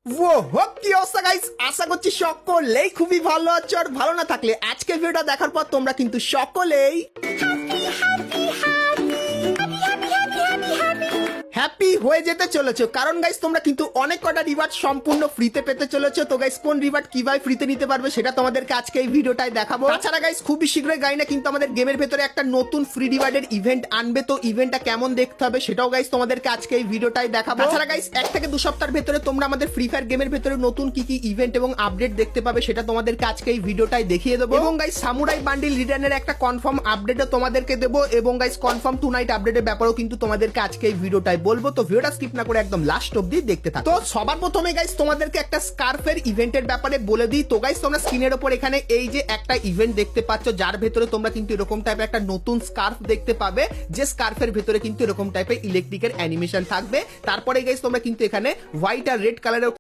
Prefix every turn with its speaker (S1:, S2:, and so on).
S1: ও হোক কি অবস্থা গাইস, আশা করছি সকলেই খুবই ভালো আছো। আর ভালো না থাকলে আজকের ভিডিওটা দেখার পর তোমরা কিন্তু সকলেই হ্যাপি হয়ে যেতে চলেছো, কারণ গাইস তোমরা কিন্তু অনেক কটা রিওয়ার্ড সম্পূর্ণ ফ্রিতে পেতে চলেছো। তো গাইস কোন রিওয়ার্ড কিভাবে ফ্রিতে নিতে পারবে সেটা তোমাদেরকে আজকে এই ভিডিওটাই দেখাবো। তাছাড়া গাইস খুবই শীঘ্রই গাইনা কিন্তু আমাদের গেমের ভেতরে একটা নতুন ফ্রি রিওয়ার্ডের ইভেন্ট আনবে। তো ইভেন্টটা কেমন দেখতে হবে সেটাও গাইস তোমাদেরকে আজকে এই ভিডিওটাই দেখাবো। তাছাড়া গাইস 1 থেকে 2 সপ্তাহের ভেতরে তোমরা আমাদের ফ্রি ফায়ার গেমের ভেতরে নতুন কি কি ইভেন্ট এবং আপডেট দেখতে পাবে সেটা তোমাদেরকে আজকে এই ভিডিওটাই দেখিয়ে দেবো। এবং গাইস সামুরাই বান্ডিল রিটার্নের একটা কনফার্ম আপডেটও তোমাদেরকে দেবো, এবং গাইস কনফার্ম টু নাইট আপডেটের ব্যাপারেও কিন্তু তোমাদেরকে আজকে এই ভিডিওটাই বলবো। তো ভিডিওটা স্কিপ না করে একদম লাস্ট অবধি দেখতে থাকো। তো সবার প্রথমে গাইস তোমাদেরকে একটা স্কার্ফের ইভেন্টের ব্যাপারে বলে দিই। তো গাইস তোমরা স্ক্রিনের উপর এখানে এই যে একটা ইভেন্ট দেখতে পাচ্ছ, যার ভেতরে তোমরা কিন্তু এরকম টাইপের একটা নতুন স্কার্ফ দেখতে পাবে, যে স্কার্ফের ভেতরে কিন্তু এরকম টাইপের ইলেকট্রিকের অ্যানিমেশন থাকবে। তারপরে গাইস তোমরা কিন্তু এখানে হোয়াইট আর রেড কালারের